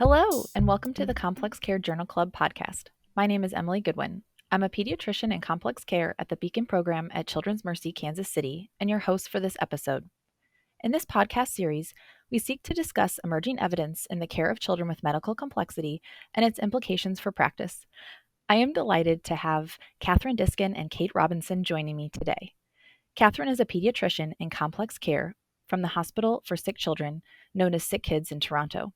Hello, and welcome to the Complex Care Journal Club podcast. My name is Emily Goodwin. I'm a pediatrician in complex care at the Beacon program at Children's Mercy, Kansas City, and your host for this episode. In this podcast series, we seek to discuss emerging evidence in the care of children with medical complexity and its implications for practice. I am delighted to have Catherine Diskin and Kate Robinson joining me today. Catherine is a pediatrician in complex care from the Hospital for Sick Children, known as Sick Kids in Toronto.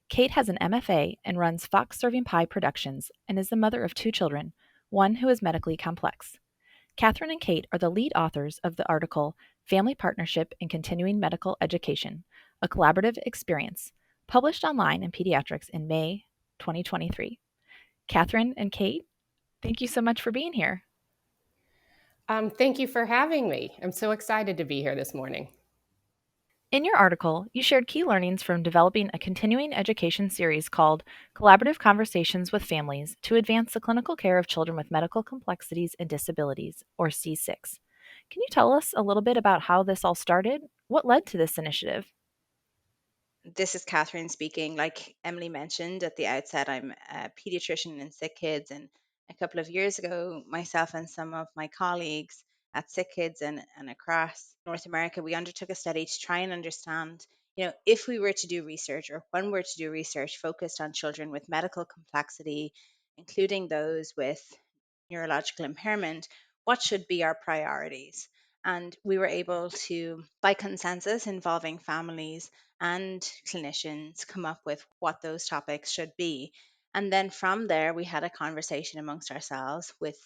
Kate has an MFA and runs Fox Serving Pie Productions and is the mother of two children, one who is medically complex. Catherine and Kate are the lead authors of the article Family Partnership in Continuing Medical Education, a Collaborative Experience, published online in Pediatrics in May 2023. Catherine and Kate, thank you so much for being here. Thank you for having me. I'm so excited to be here this morning. In your article, you shared key learnings from developing a continuing education series called Collaborative Conversations with Families to Advance the Clinical Care of Children with Medical Complexities and Disabilities, or C6. Can you tell us a little bit about how this all started? What led to this initiative? This is Catherine speaking. Like Emily mentioned at the outset, I'm a pediatrician in sick kids. And a couple of years ago, myself and some of my colleagues at sick kids and across North America, we undertook a study to try and understand, if we were to do research or when we're to do research focused on children with medical complexity, including those with neurological impairment, what should be our priorities? And we were able to, by consensus involving families and clinicians, come up with what those topics should be. And then from there, we had a conversation amongst ourselves with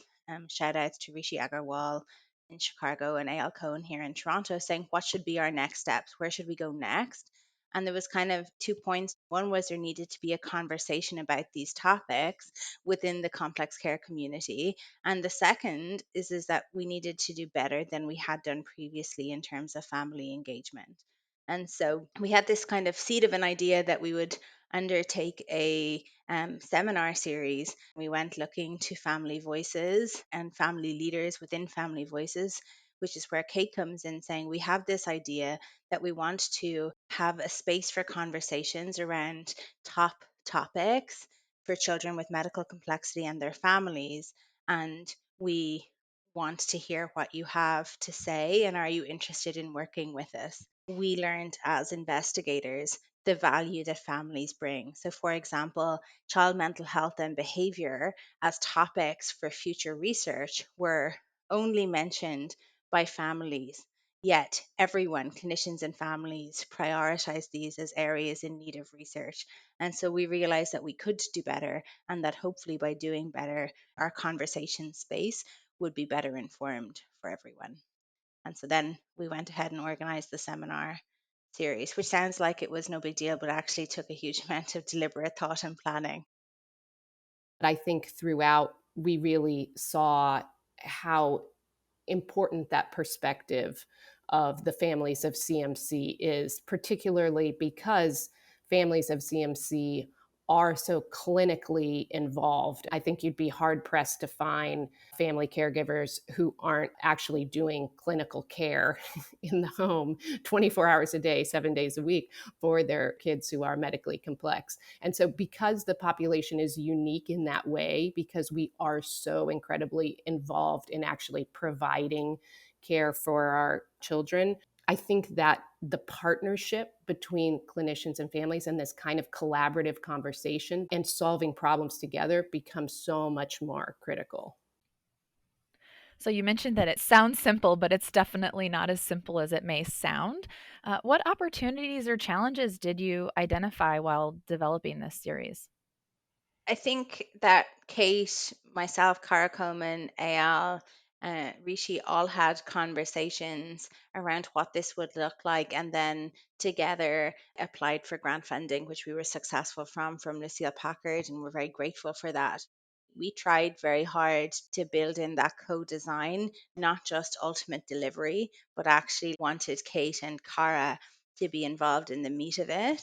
shout outs to Rishi Agarwal in Chicago and A.L. Cohen here in Toronto, saying what should be our next steps? Where should we go next? And there was kind of 2 points. One was there needed to be a conversation about these topics within the complex care community. And the second is that we needed to do better than we had done previously in terms of family engagement. And so we had this kind of seed of an idea that we would undertake a seminar series. We went looking to family voices and family leaders within family voices, which is where Kate comes in saying we have this idea that we want to have a space for conversations around top topics for children with medical complexity and their families. And we want to hear what you have to say. And are you interested in working with us? We learned as investigators the value that families bring. So, for example, child mental health and behavior as topics for future research were only mentioned by families. Yet, everyone, clinicians and families, prioritize these as areas in need of research. And so we realized that we could do better, and that hopefully by doing better, our conversation space would be better informed for everyone. And so then we went ahead and organized the seminar series, which sounds like it was no big deal, but actually took a huge amount of deliberate thought and planning. But I think throughout, we really saw how important that perspective of the families of CMC is, particularly because families of CMC are so clinically involved. I think you'd be hard pressed to find family caregivers who aren't actually doing clinical care in the home 24 hours a day, 7 days a week for their kids who are medically complex. And so, because the population is unique in that way, because we are so incredibly involved in actually providing care for our children, I think that the partnership between clinicians and families and this kind of collaborative conversation and solving problems together becomes so much more critical. So, you mentioned that it sounds simple, but it's definitely not as simple as it may sound. What opportunities or challenges did you identify while developing this series? I think that Kate, myself, Cara Coleman, Ayal, Rishi all had conversations around what this would look like, and then together applied for grant funding, which we were successful from Lucille Packard, and we're very grateful for that. We tried very hard to build in that co-design, not just ultimate delivery, but actually wanted Kate and Cara to be involved in the meat of it.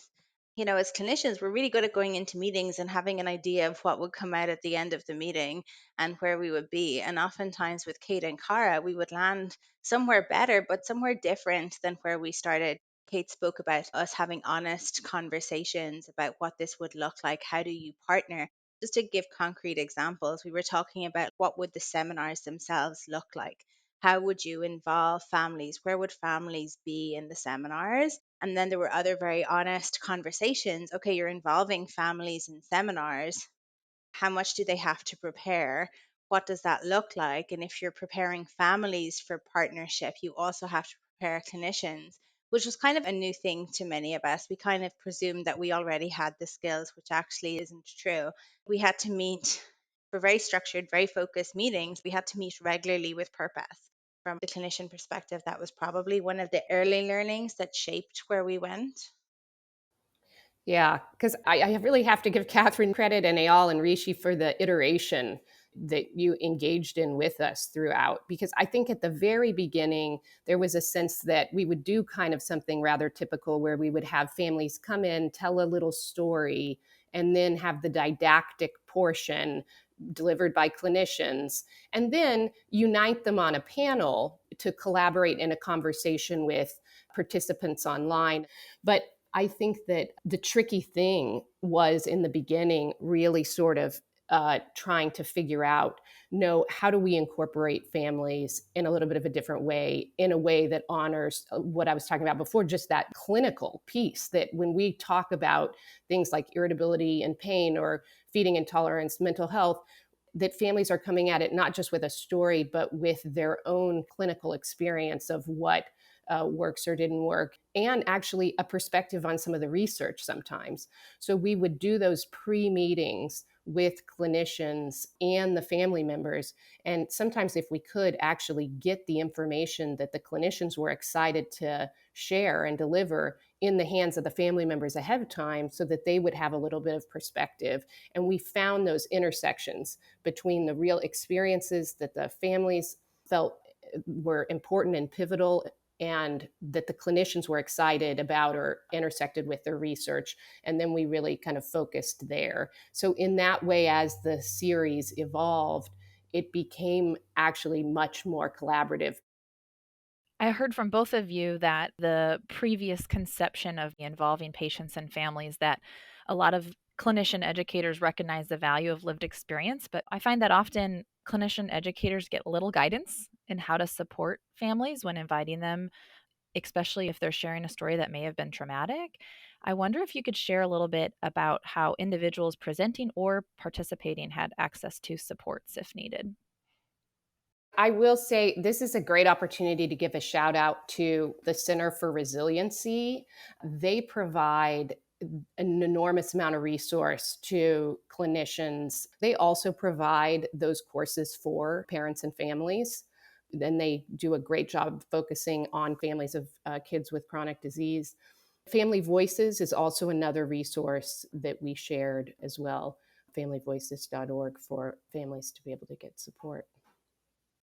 As clinicians, we're really good at going into meetings and having an idea of what would come out at the end of the meeting and where we would be. And oftentimes with Kate and Cara, we would land somewhere better, but somewhere different than where we started. Kate spoke about us having honest conversations about what this would look like. How do you partner? Just to give concrete examples, we were talking about what would the seminars themselves look like? How would you involve families? Where would families be in the seminars? And then there were other very honest conversations. Okay, you're involving families in seminars. How much do they have to prepare? What does that look like? And if you're preparing families for partnership, you also have to prepare clinicians, which was kind of a new thing to many of us. We kind of presumed that we already had the skills, which actually isn't true. We had to meet for very structured, very focused meetings. We had to meet regularly with purpose. From the clinician perspective, that was probably one of the early learnings that shaped where we went. Yeah, because I really have to give Catherine credit and Eyal and Rishi for the iteration that you engaged in with us throughout. Because I think at the very beginning, there was a sense that we would do kind of something rather typical where we would have families come in, tell a little story, and then have the didactic portion delivered by clinicians, and then unite them on a panel to collaborate in a conversation with participants online. But I think that the tricky thing was in the beginning really sort of trying to figure out, no, how do we incorporate families in a little bit of a different way, in a way that honors what I was talking about before, just that clinical piece that when we talk about things like irritability and pain or feeding intolerance, mental health, that families are coming at it not just with a story, but with their own clinical experience of what works or didn't work, and actually a perspective on some of the research sometimes. So we would do those pre-meetings with clinicians and the family members. And sometimes, if we could actually get the information that the clinicians were excited to share and deliver in the hands of the family members ahead of time so that they would have a little bit of perspective. And we found those intersections between the real experiences that the families felt were important and pivotal and that the clinicians were excited about or intersected with their research. And then we really kind of focused there. So in that way, as the series evolved, it became actually much more collaborative. I heard from both of you that the previous conception of involving patients and families, that a lot of clinician educators recognize the value of lived experience, but I find that often clinician educators get little guidance in how to support families when inviting them, especially if they're sharing a story that may have been traumatic. I wonder if you could share a little bit about how individuals presenting or participating had access to supports if needed. I will say this is a great opportunity to give a shout out to the Center for Resiliency. They provide an enormous amount of resource to clinicians. They also provide those courses for parents and families. And they do a great job focusing on families of kids with chronic disease. Family Voices is also another resource that we shared as well, familyvoices.org, for families to be able to get support.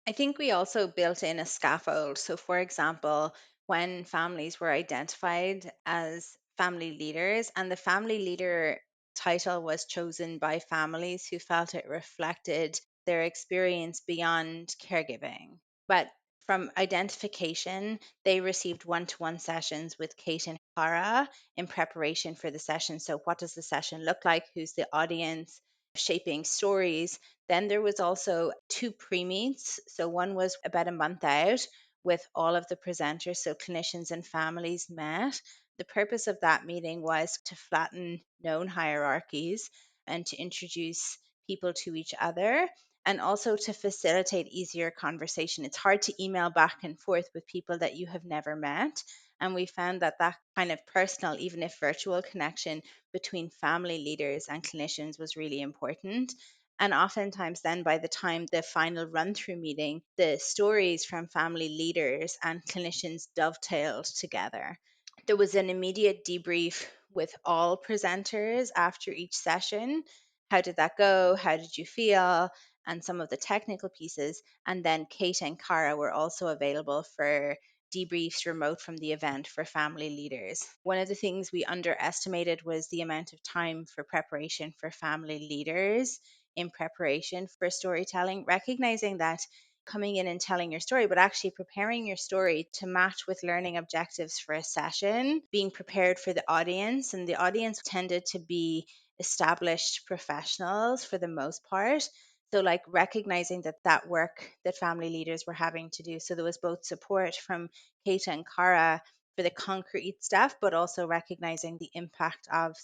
I think we also built in a scaffold. So, for example, when families were identified as family leaders, and the family leader title was chosen by families who felt it reflected their experience beyond caregiving. But from identification, they received one to one sessions with Kate and Cara in preparation for the session. So, what does the session look like? Who's the audience? Shaping stories. Then there was also two pre-meets. So one was about a month out with all of the presenters, so clinicians and families met. The purpose of that meeting was to flatten known hierarchies and to introduce people to each other, and also to facilitate easier conversation. It's hard to email back and forth with people that you have never met. And we found that that kind of personal, even if virtual, connection between family leaders and clinicians was really important. And oftentimes, then by the time the final run through meeting, the stories from family leaders and clinicians dovetailed together. There was an immediate debrief with all presenters after each session. How did that go? How did you feel? And some of the technical pieces. And then Kate and Cara were also available for debriefs remote from the event for family leaders. One of the things we underestimated was the amount of time for preparation for family leaders in preparation for storytelling, recognizing that coming in and telling your story, but actually preparing your story to match with learning objectives for a session, being prepared for the audience. And the audience tended to be established professionals for the most part. So, like recognizing that work that family leaders were having to do. So, there was both support from Kate and Cara for the concrete stuff, but also recognizing the impact of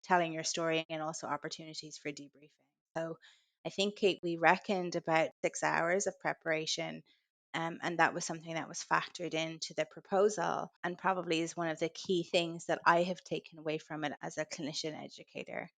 telling your story and also opportunities for debriefing. So, I think, Kate, we reckoned about 6 hours of preparation. And that was something that was factored into the proposal and probably is one of the key things that I have taken away from it as a clinician educator.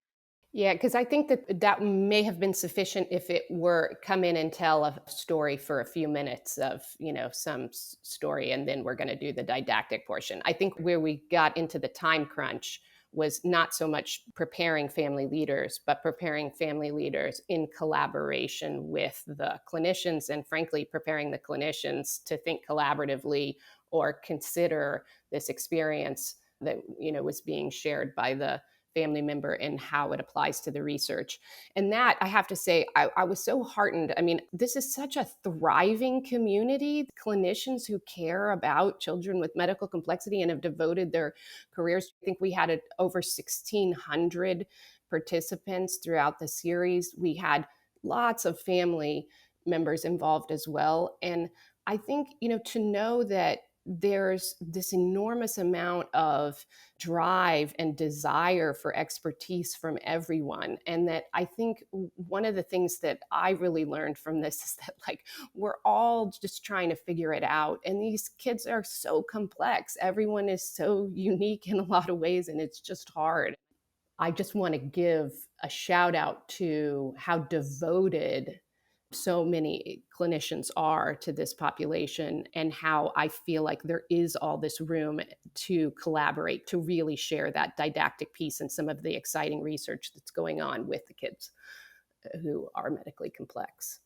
Yeah, because I think that that may have been sufficient if it were come in and tell a story for a few minutes of, some story, and then we're going to do the didactic portion. I think where we got into the time crunch was not so much preparing family leaders, but preparing family leaders in collaboration with the clinicians, and frankly, preparing the clinicians to think collaboratively or consider this experience that, was being shared by the family member and how it applies to the research. And that, I have to say, I was so heartened. I mean, this is such a thriving community, clinicians who care about children with medical complexity and have devoted their careers. I think we had over 1,600 participants throughout the series. We had lots of family members involved as well. And I think, to know that there's this enormous amount of drive and desire for expertise from everyone. And that I think one of the things that I really learned from this is that, like, we're all just trying to figure it out. And these kids are so complex. Everyone is so unique in a lot of ways, and it's just hard. I just want to give a shout out to how devoted so many clinicians are to this population, and how I feel like there is all this room to collaborate, to really share that didactic piece and some of the exciting research that's going on with the kids who are medically complex.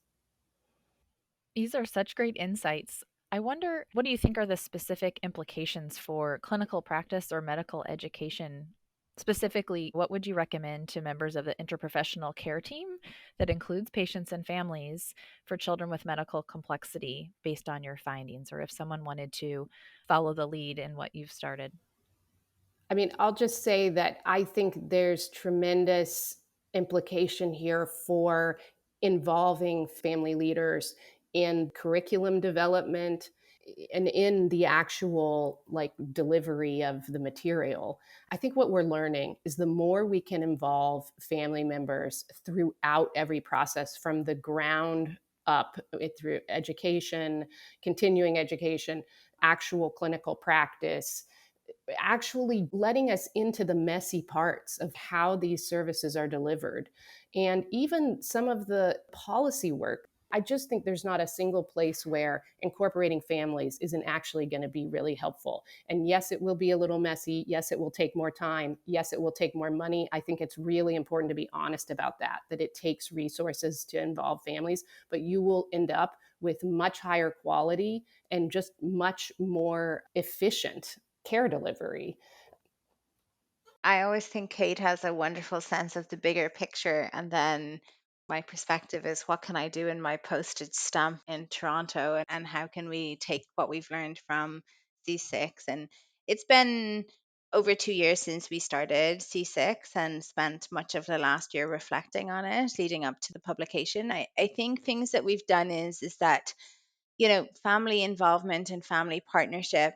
These are such great insights. I wonder, what do you think are the specific implications for clinical practice or medical education? Specifically, what would you recommend to members of the interprofessional care team that includes patients and families for children with medical complexity based on your findings, or if someone wanted to follow the lead in what you've started? I mean, I'll just say that I think there's tremendous implication here for involving family leaders in curriculum development and in the actual, like, delivery of the material. I think what we're learning is the more we can involve family members throughout every process from the ground up, through education, continuing education, actual clinical practice, actually letting us into the messy parts of how these services are delivered, and even some of the policy work. I just think there's not a single place where incorporating families isn't actually going to be really helpful. And yes, it will be a little messy. Yes, it will take more time. Yes, it will take more money. I think it's really important to be honest about that it takes resources to involve families, but you will end up with much higher quality and just much more efficient care delivery. I always think Kate has a wonderful sense of the bigger picture. And then my perspective is, what can I do in my postage stamp in Toronto? And how can we take what we've learned from C6? And it's been over 2 years since we started C6 and spent much of the last year reflecting on it leading up to the publication. I think things that we've done is that, family involvement and family partnership,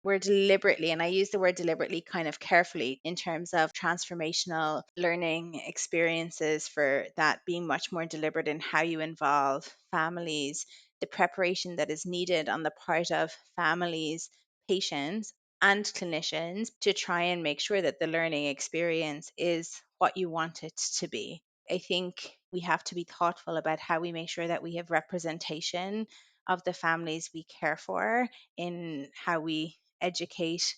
we're deliberately, and I use the word deliberately kind of carefully in terms of transformational learning experiences, for that being much more deliberate in how you involve families, the preparation that is needed on the part of families, patients, and clinicians to try and make sure that the learning experience is what you want it to be. I think we have to be thoughtful about how we make sure that we have representation of the families we care for in how we educate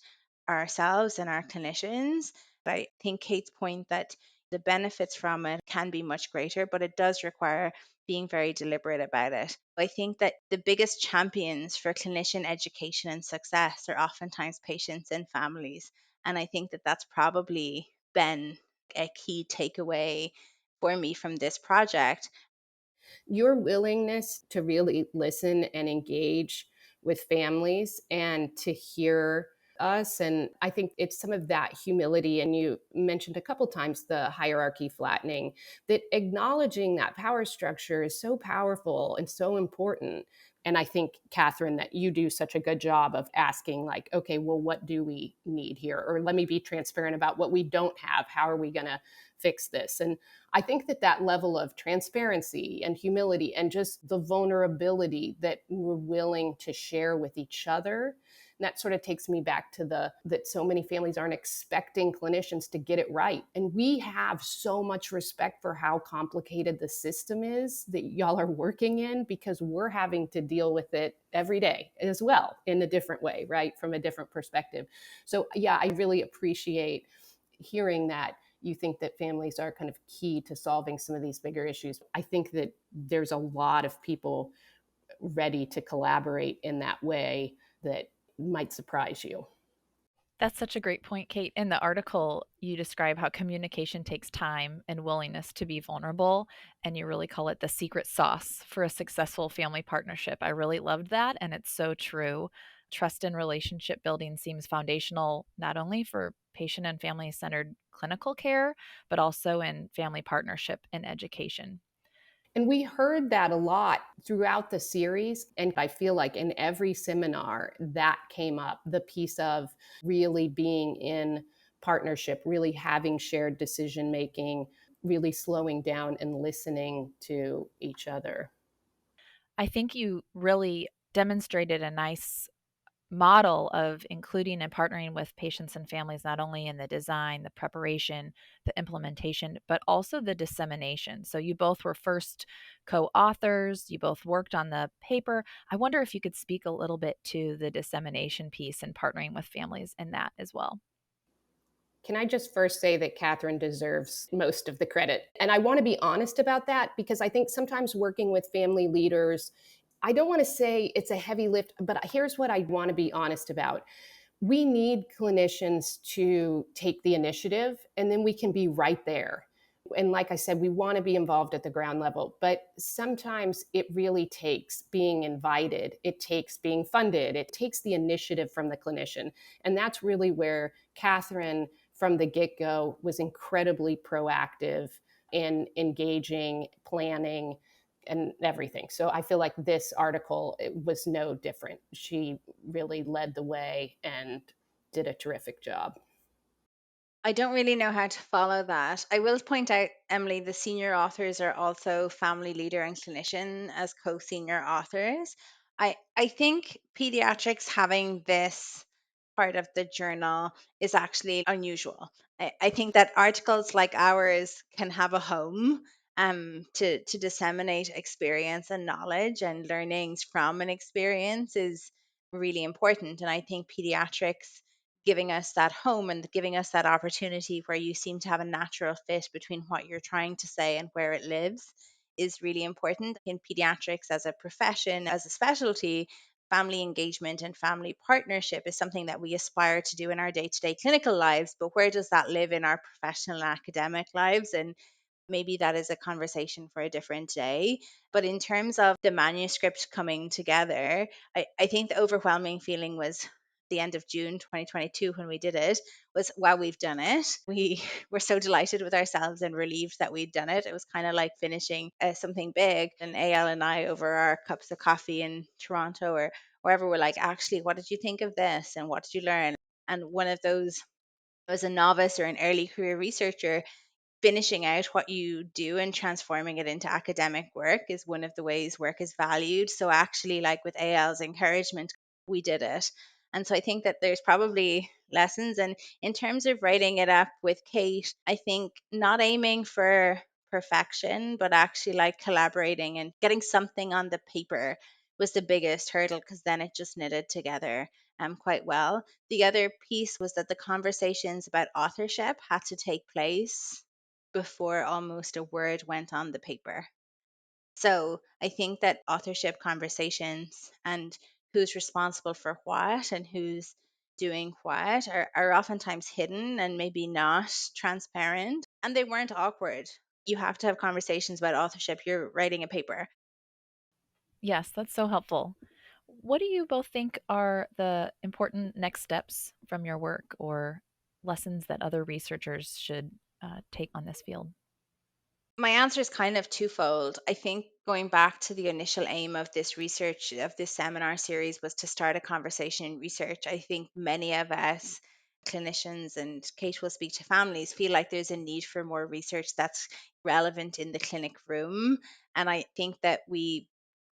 ourselves and our clinicians. I think Kate's point that the benefits from it can be much greater, but it does require being very deliberate about it. I think that the biggest champions for clinician education and success are oftentimes patients and families. And I think that that's probably been a key takeaway for me from this project. Your willingness to really listen and engage with families and to hear us. And I think it's some of that humility. And you mentioned a couple times the hierarchy flattening, that acknowledging that power structure is so powerful and so important. And I think, Catherine, that you do such a good job of asking, like, okay, well, what do we need here? Or let me be transparent about what we don't have. How are we going to fix this? And I think that that level of transparency and humility and just the vulnerability that we're willing to share with each other, and that sort of takes me back to that so many families aren't expecting clinicians to get it right. And we have so much respect for how complicated the system is that y'all are working in, because we're having to deal with it every day as well in a different way, right? From a different perspective. So yeah, I really appreciate hearing that you think that families are kind of key to solving some of these bigger issues. I think that there's a lot of people ready to collaborate in that way that might surprise you. That's such a great point, Kate. In the article, you describe how communication takes time and willingness to be vulnerable, and you really call it the secret sauce for a successful family partnership. I really loved that, and it's so true. Trust and relationship building seems foundational not only for patient and family centered clinical care, but also in family partnership and education. And we heard that a lot throughout the series. And I feel like in every seminar that came up, the piece of really being in partnership, really having shared decision making, really slowing down and listening to each other. I think you really demonstrated a nice model of including and partnering with patients and families, not only in the design, the preparation, the implementation, but also the dissemination. So you both were first co-authors, you both worked on the paper. I wonder if you could speak a little bit to the dissemination piece and partnering with families in that as well. Can I just first say that Catherine deserves most of the credit? And I want to be honest about that, because I think sometimes working with family leaders, I don't want to say it's a heavy lift, but here's what I want to be honest about. We need clinicians to take the initiative, and then we can be right there. And like I said, we want to be involved at the ground level, but sometimes it really takes being invited. It takes being funded. It takes the initiative from the clinician. And that's really where Catherine, from the get-go, was incredibly proactive in engaging, planning, and everything. So I feel like this article, it was no different. She really led the way and did a terrific job. I don't really know how to follow that. I will point out, Emily, the senior authors are also family leader and clinician as co-senior authors. I think pediatrics having this part of the journal is actually unusual. I think that articles like ours can have a home to disseminate experience and knowledge and learnings from an experience is really important. And I think pediatrics giving us that home and giving us that opportunity where you seem to have a natural fit between what you're trying to say and where it lives is really important. In pediatrics, as a profession, as a specialty, family engagement and family partnership is something that we aspire to do in our day to day clinical lives. But where does that live in our professional and academic lives? And maybe that is a conversation for a different day. But in terms of the manuscript coming together, I think the overwhelming feeling was the end of June 2022 when we did it was, wow, we've done it. We were so delighted with ourselves and relieved that we'd done it. It was kind of like finishing something big. And AL and I, over our cups of coffee in Toronto or wherever, we're like, actually, what did you think of this? And what did you learn? And one of those, as a novice or an early career researcher, finishing out what you do and transforming it into academic work is one of the ways work is valued. So actually, like with AL's encouragement, we did it. And so I think that there's probably lessons. And in terms of writing it up with Kate, I think not aiming for perfection, but actually like collaborating and getting something on the paper was the biggest hurdle, because then it just knitted together quite well. The other piece was that the conversations about authorship had to take place before almost a word went on the paper. So I think that authorship conversations and who's responsible for what and who's doing what are oftentimes hidden and maybe not transparent. And they weren't awkward. you have to have conversations about authorship. You're writing a paper. Yes, that's so helpful. What do you both think are the important next steps from your work or lessons that other researchers should take on this field? My answer is kind of twofold. I think going back to the initial aim of this research, of this seminar series, was to start a conversation in research. I think many of us clinicians, and Kate will speak to families, feel like there's a need for more research that's relevant in the clinic room. And I think that we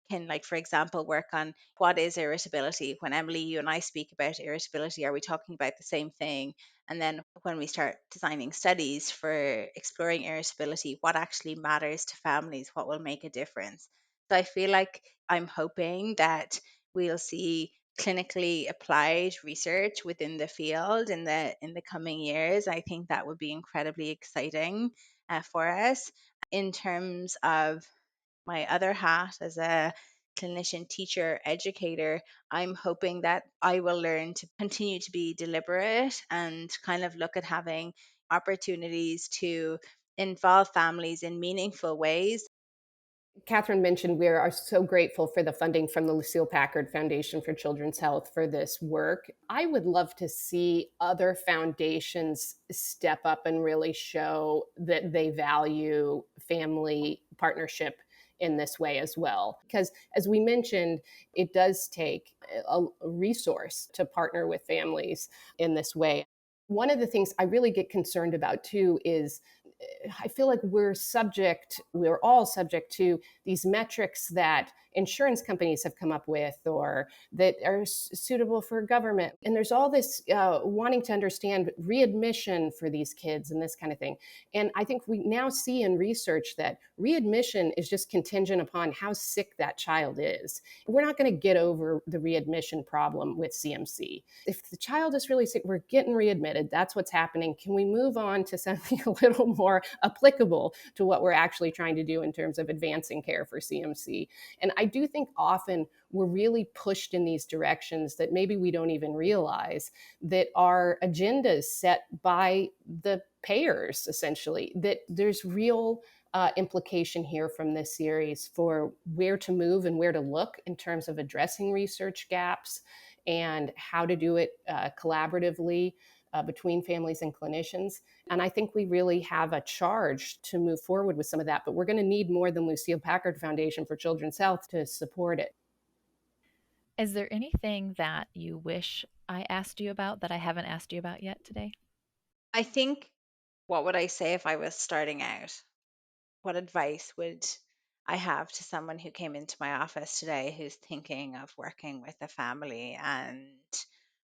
can, like, for example, work on what is irritability. When Emily, you and I speak about irritability, are we talking about the same thing? And then when we start designing studies for exploring irritability, what actually matters to families, what will make a difference? So I feel like I'm hoping that we'll see clinically applied research within the field in the coming years. I think that would be incredibly exciting for us. In terms of my other hat as a clinician, teacher, educator, I'm hoping that I will learn to continue to be deliberate and kind of look at having opportunities to involve families in meaningful ways. Catherine mentioned we are so grateful for the funding from the Lucille Packard Foundation for Children's Health for this work. I would love to see other foundations step up and really show that they value family partnership in this way as well. Because as we mentioned, it does take a resource to partner with families in this way. One of the things I really get concerned about too is I feel like we're all subject to these metrics that insurance companies have come up with or that are suitable for government. And there's all this wanting to understand readmission for these kids and this kind of thing. And I think we now see in research that readmission is just contingent upon how sick that child is. We're not going to get over the readmission problem with CMC. If the child is really sick, we're getting readmitted. That's what's happening. Can we move on to something a little more applicable to what we're actually trying to do in terms of advancing care for CMC? And I do think often we're really pushed in these directions that maybe we don't even realize that our agendas set by the payers, essentially, that there's real implication here from this series for where to move and where to look in terms of addressing research gaps and how to do it collaboratively between families and clinicians. And I think we really have a charge to move forward with some of that, but we're going to need more than Lucille Packard Foundation for Children's Health to support it. Is there anything that you wish I asked you about that I haven't asked you about yet today? I think, what would I say if I was starting out? What advice would I have to someone who came into my office today who's thinking of working with a family, and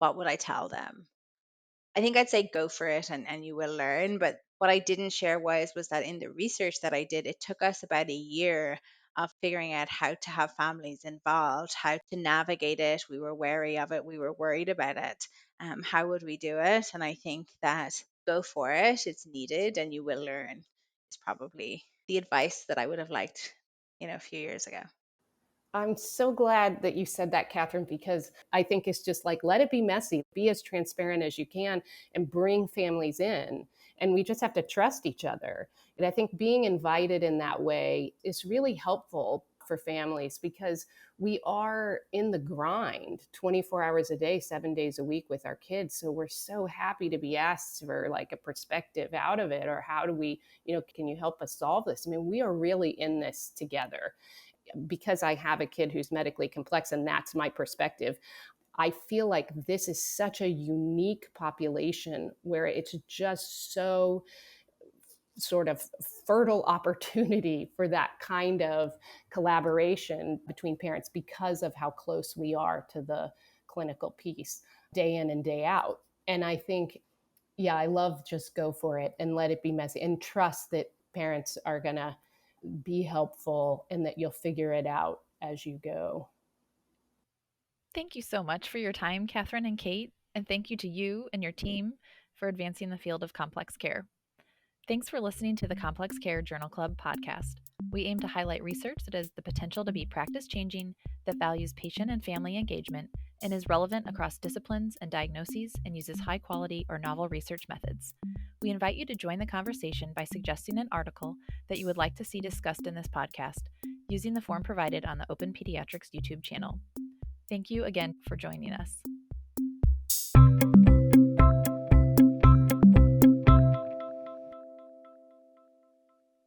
what would I tell them? I think I'd say go for it, and you will learn. But what I didn't share was that in the research that I did, it took us about a year of figuring out how to have families involved, how to navigate it. We were wary of it, we were worried about it. How would we do it? And I think that go for it, it's needed, and you will learn, is probably the advice that I would have liked, a few years ago. I'm so glad that you said that, Catherine, because I think it's just like, let it be messy, be as transparent as you can, and bring families in. And we just have to trust each other. And I think being invited in that way is really helpful for families because we are in the grind 24 hours a day, 7 days a week with our kids. So we're so happy to be asked for like a perspective out of it, or how do we, can you help us solve this? I mean, we are really in this together. Because I have a kid who's medically complex and that's my perspective, I feel like this is such a unique population where it's just so sort of fertile opportunity for that kind of collaboration between parents because of how close we are to the clinical piece day in and day out. And I think, yeah, I love just go for it and let it be messy and trust that parents are going to be helpful and that you'll figure it out as you go. Thank you so much for your time, Catherine and Kate, and thank you to you and your team for advancing the field of complex care. Thanks for listening to the Complex Care Journal Club podcast. We aim to highlight research that has the potential to be practice changing, that values patient and family engagement, and is relevant across disciplines and diagnoses and uses high quality or novel research methods. We invite you to join the conversation by suggesting an article that you would like to see discussed in this podcast using the form provided on the OPENPediatrics YouTube channel. Thank you again for joining us.